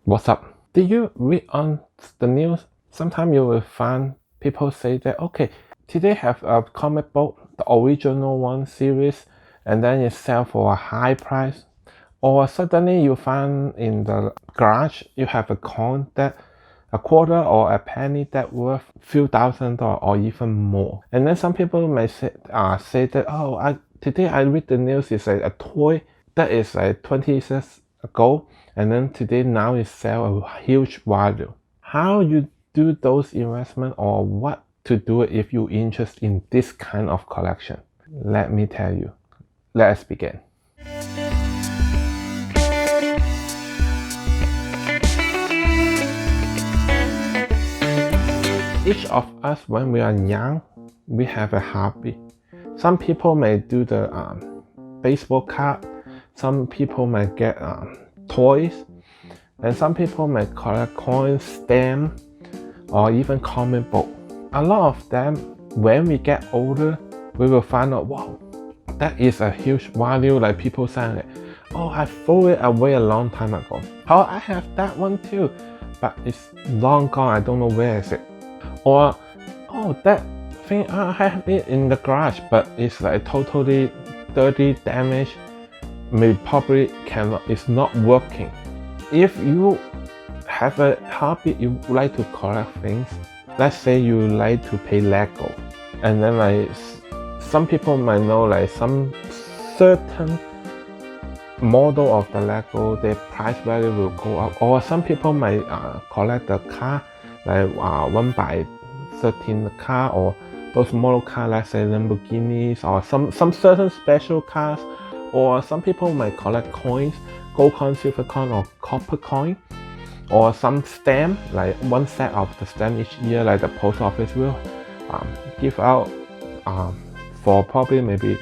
What's up? Did you read on the news? Sometimes you will find people say that, okay, today have a comic book, the original one series, and then it sell for a high price. Or suddenly you find in the garage, you have a coin that a quarter or a penny that worth few $1,000 or even more. And then some people may say that, oh, today I read the news, it's a toy that is like 20 years ago, and then today now it sell a huge value. How you do those investment, or what to do if you're interested in this kind of collection? Let me tell you. Let's begin. Each of us, when we are young, we have a hobby. Some people may do the baseball card. Some people may get toys, and some people may collect coins, stamps, or even comic book. A lot of them, when we get older, we will find out, wow, that is a huge value. Like people saying, oh, I threw it away a long time ago. Oh, I have that one too, but it's long gone. I don't know where is it. Or, oh, that thing, I have it in the garage, but it's like totally dirty, damaged. Maybe probably it's not working. If you have a hobby, you like to collect things. Let's say you like to play Lego, and then like some people might know like some certain model of the Lego, their price value will go up. Or some people might collect the car, like 1x13 car, or those model cars, let's say Lamborghinis, or some certain special cars. Or some people might collect coins, gold coin, silver coin, or copper coin, or some stamp, like one set of the stamp each year, like the post office will give out for probably maybe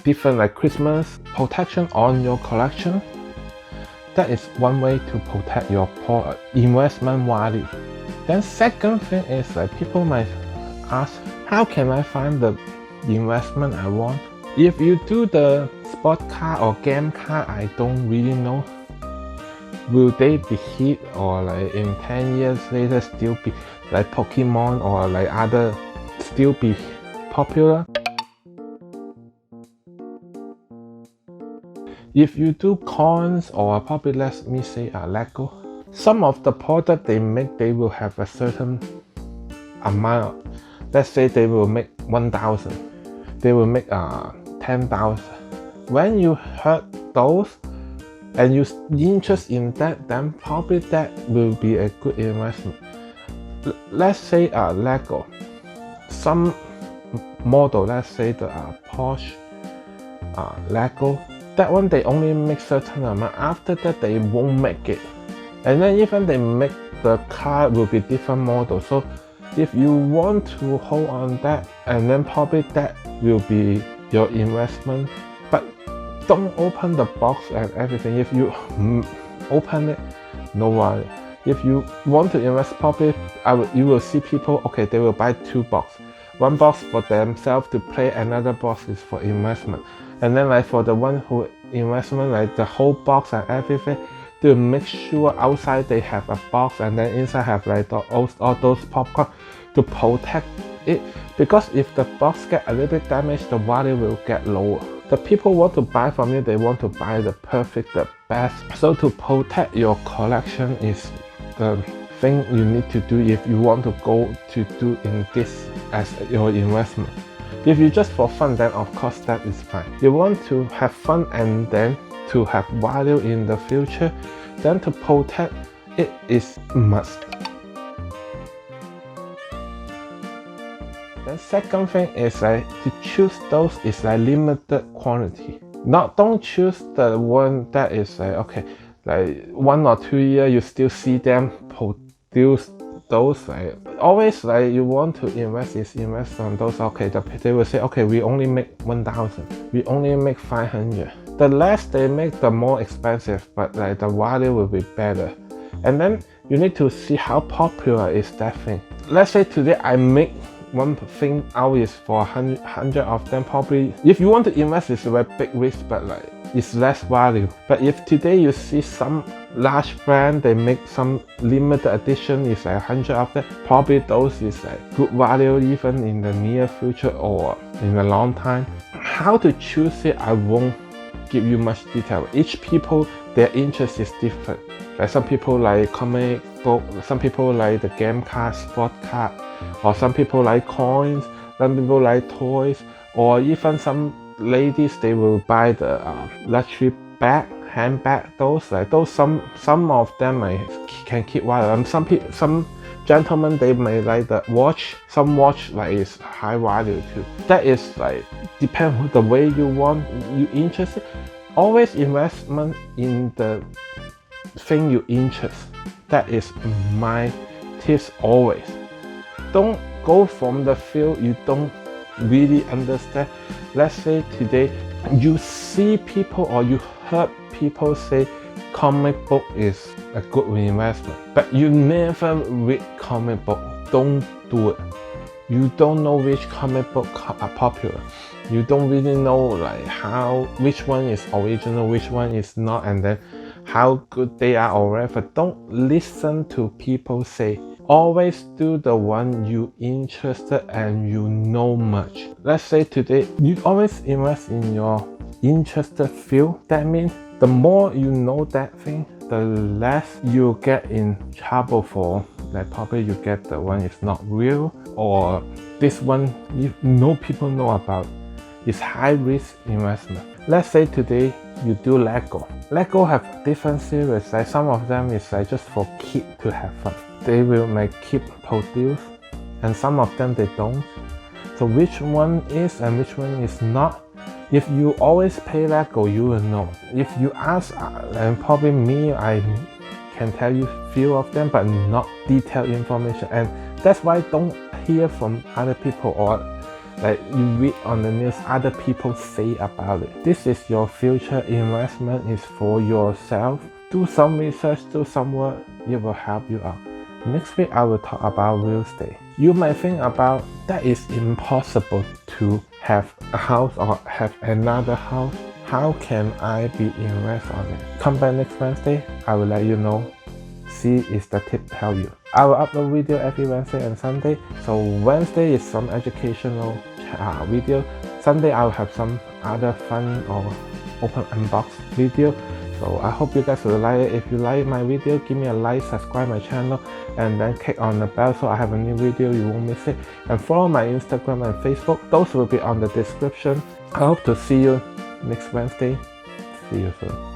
different like Christmas protection on your collection. That is one way to protect your investment value. Then second thing is like people might ask, how can I find the investment I want? If you do the sport car or game car, I don't really know. Will they be hit, or like in 10 years later still be like Pokemon or like other still be popular? If you do coins, or probably let me say Lego, some of the product they make, they will have a certain amount. Let's say they will make 1,000. They will make 10,000. When you heard those and you're interested in that, then probably that will be a good investment. Let's say Lego, some model, let's say the Porsche Lego, that one they only make certain amount. After that they won't make it, and then even they make the car will be different model. So if you want to hold on that, and then probably that will be your investment. But don't open the box and everything. If you open it, no worry. If you want to invest, probably you will see people, okay, they will buy 2 boxes. One box for themselves to play, another box is for investment. And then like for the one who investment, like the whole box and everything, to make sure outside they have a box, and then inside have like all those popcorn to protect it. Because if the box get a little bit damaged, the value will get lower. The people want to buy from you, they want to buy the perfect, the best. So to protect your collection is the thing you need to do if you want to go to do in this as your investment. If you just for fun, then of course that is fine. You want to have fun and then to have value in the future, then to protect it is must. The second thing is like to choose those is like limited quantity. Don't choose the one that is like, okay, like 1 or 2 years you still see them produce those. Like always like you want to invest on those. Okay, they will say, okay, we only make 1,000, we only make 500. The less they make, the more expensive, but like the value will be better. And then you need to see how popular is that thing. Let's say today I make one thing out is for 100 of them. Probably if you want to invest, it's a very big risk, but like is less value. But if today you see some large brand, they make some limited edition, is like 100 of them, probably those is like good value even in the near future or in a long time. How to choose it, I won't give you much detail. Each people, their interest is different. Like some people like comic book, some people like the game card, sport card, or some people like coins, some people like toys, or even some ladies, they will buy the luxury bag, handbag, those like those. Some of them can keep value. Some gentlemen, they may like the watch. Some watch like is high value too. That is like depend on the way you want, you interested. Always investment in the thing you interest. That is my tips always. Don't go from the field you don't really understand. Let's say today you see people or you heard people say comic book is a good investment, but you never read comic book. Don't do it. You don't know which comic book are popular. You don't really know like which one is original, which one is not, and then how good they are or whatever. Don't listen to people say. Always do the one you interested and you know much. Let's say today you always invest in your interested field. That means the more you know that thing, the less you get in trouble for. Like probably you get the one is not real, or this one people know about. It's high risk investment. Let's say today you do Lego. Lego have different series. Like some of them is like just for kids to have fun. They will make keep produce, and some of them they don't. So which one is and which one is not? If you always play Lego, you will know. If you ask, and probably me, I can tell you few of them, but not detailed information. And that's why don't hear from other people, or like you read on the news other people say about it. This is your future investment, is for yourself. Do some research, do some work, it will help you out. Next week I will talk about real estate. You might think about that is impossible to have a house or have another house. How can I be invest on it? Come back next Wednesday, I will let you know. See is the tip tell you. I will upload video every Wednesday and Sunday. So Wednesday is some educational video. Sunday I will have some other fun or open unbox video. So I hope you guys will like it. If you like my video, give me a like, subscribe my channel, and then click on the bell so I have a new video, you won't miss it. And follow my Instagram and Facebook. Those will be on the description. I hope to see you next Wednesday. See you soon.